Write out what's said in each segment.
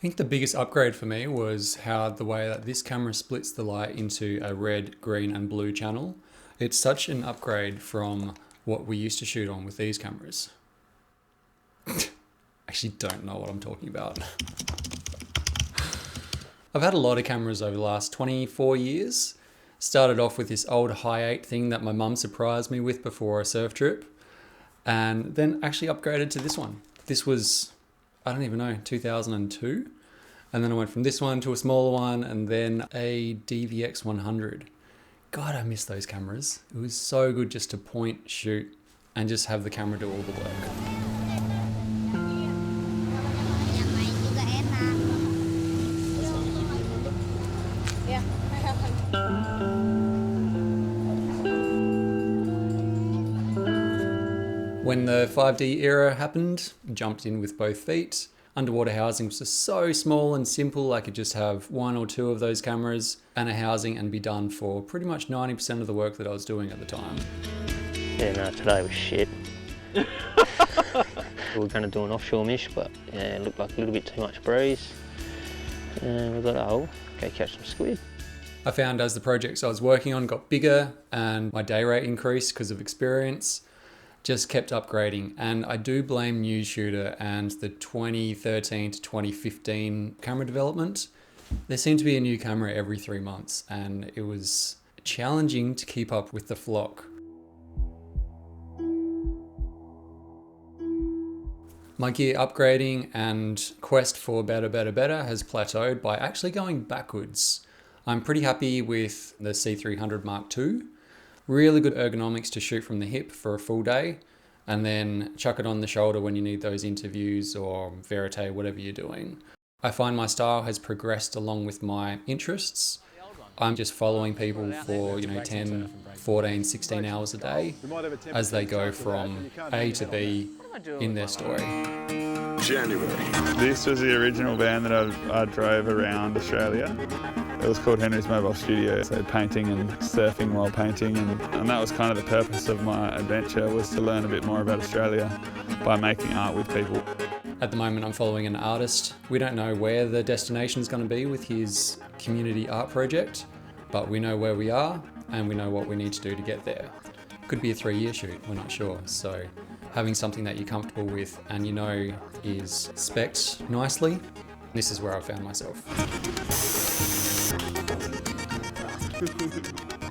I think the biggest upgrade for me was the way that this camera splits the light into a red, green and blue channel. It's such an upgrade from what we used to shoot on with these cameras. Actually don't know what I'm talking about. I've had a lot of cameras over the last 24 years. Started off with this old Hi8 thing that my mum surprised me with before a surf trip, and then actually upgraded to this one. This was, I don't even know, 2002. And then I went from this one to a smaller one and then a DVX 100. God, I miss those cameras. It was so good just to point, shoot, and just have the camera do all the work. When the 5D era happened, jumped in with both feet. Underwater housing was just so small and simple. I could just have one or two of those cameras and a housing and be done for pretty much 90% of the work that I was doing at the time. Yeah, no, today was shit. We were going to do an offshore mish, but yeah, it looked like a little bit too much breeze. And we thought, oh, go catch some squid. I found as the projects I was working on got bigger and my day rate increased because of experience, just kept upgrading. And I do blame News Shooter and the 2013 to 2015 camera development. There seemed to be a new camera every 3 months and it was challenging to keep up with the flock. My gear upgrading and quest for better has plateaued by actually going backwards. I'm pretty happy with the C300 Mark II. Really good ergonomics to shoot from the hip for a full day and then chuck it on the shoulder when you need those interviews or verite, whatever you're doing. I find my style has progressed along with my interests. I'm just following people for 10, 14, 16 hours a day as they go from A to B in their story. January. This was the original van that I drove around Australia. It was called Henry's Mobile Studio, so painting and surfing while painting, and that was kind of the purpose of my adventure, was to learn a bit more about Australia by making art with people. At the moment I'm following an artist. We don't know where the destination is going to be with his community art project, but we know where we are and we know what we need to do to get there. Could be a 3-year shoot, we're not sure. So having something that you're comfortable with and you know is spec'd nicely, this is where I found myself.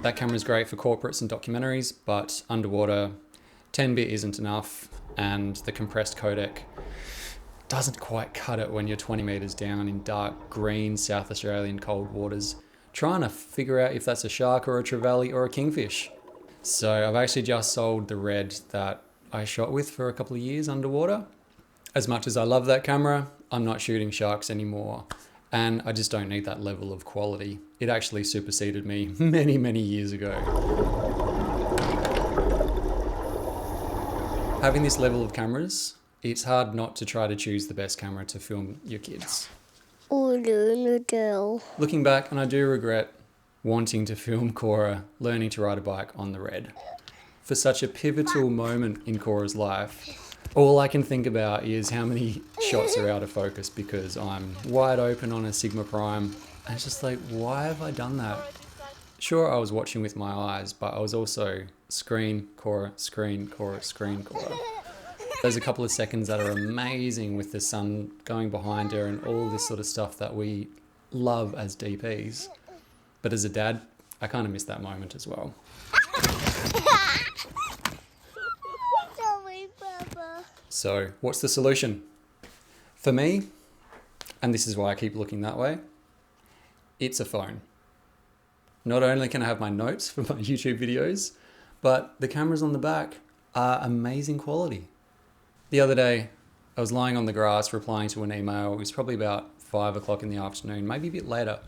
That camera is great for corporates and documentaries, but underwater 10-bit isn't enough and the compressed codec doesn't quite cut it when you're 20 meters down in dark green South Australian cold waters, trying to figure out if that's a shark or a trevally or a kingfish. So I've actually just sold the red that I shot with for a couple of years underwater. As much as I love that camera, I'm not shooting sharks anymore. And I just don't need that level of quality. It actually superseded me many, many years ago. Having this level of cameras, it's hard not to try to choose the best camera to film your kids. Looking back, and I do regret wanting to film Kora learning to ride a bike on the red. For such a pivotal moment in Kora's life, all I can think about is how many shots are out of focus because I'm wide open on a Sigma Prime. And it's just like, why have I done that? Sure, I was watching with my eyes, but I was also screen, Kora, screen, Kora, screen, Kora. There's a couple of seconds that are amazing with the sun going behind her and all this sort of stuff that we love as DPs. But as a dad, I kind of miss that moment as well. So what's the solution? For me, and this is why I keep looking that way, it's a phone. Not only can I have my notes for my YouTube videos, but the cameras on the back are amazing quality. The other day, I was lying on the grass replying to an email. It was probably about 5 o'clock in the afternoon, maybe a bit later.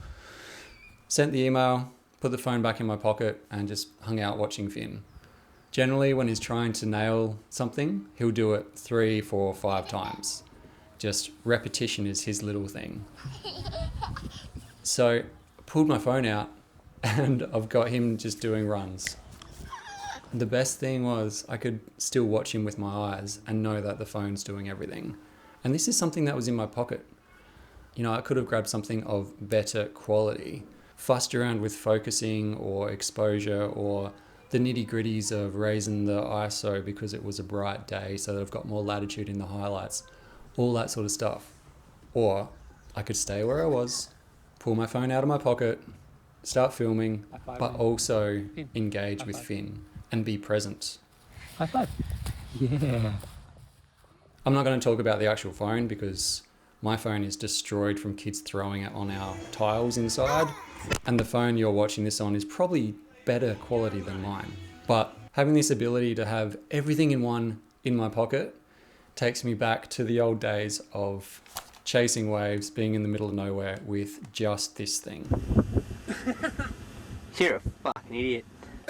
Sent the email, put the phone back in my pocket and just hung out watching Finn. Generally, when he's trying to nail something, he'll do it 3, 4, 5 times. Just repetition is his little thing. So I pulled my phone out and I've got him just doing runs. The best thing was I could still watch him with my eyes and know that the phone's doing everything. And this is something that was in my pocket. You know, I could have grabbed something of better quality, fussed around with focusing or exposure or the nitty gritties of raising the ISO because it was a bright day so that I've got more latitude in the highlights, all that sort of stuff. Or I could stay where I was, pull my phone out of my pocket, start filming, but also engage with Finn and be present. High five. Yeah. I'm not going to talk about the actual phone because my phone is destroyed from kids throwing it on our tiles inside, and the phone you're watching this on is probably better quality than mine. But having this ability to have everything in one in my pocket takes me back to the old days of chasing waves, being in the middle of nowhere with just this thing. You're a fucking idiot.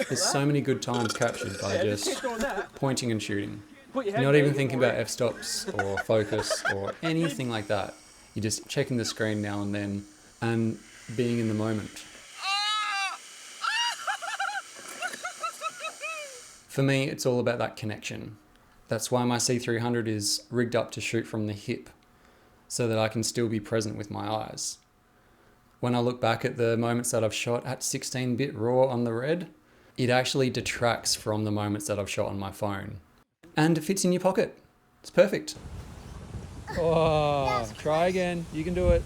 There's so many good times captured by just pointing and shooting. You're not even thinking about f-stops or focus or anything like that. You're just checking the screen now and then and being in the moment. For me, it's all about that connection. That's why my C300 is rigged up to shoot from the hip, so that I can still be present with my eyes. When I look back at the moments that I've shot at 16-bit RAW on the Red, it actually detracts from the moments that I've shot on my phone. And it fits in your pocket. It's perfect. Oh, try again. You can do it.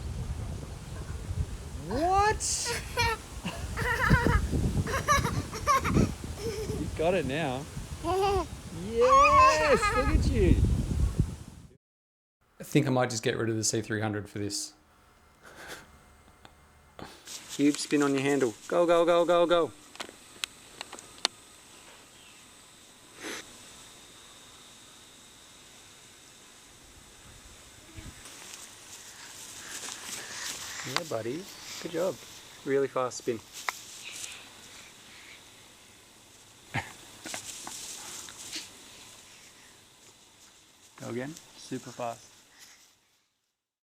What? You got it now. Yes, look at you. I think I might just get rid of the C300 for this. Cube spin on your handle. Go, go, go, go, go. Yeah, buddy. Good job. Really fast spin. Go again. Super fast.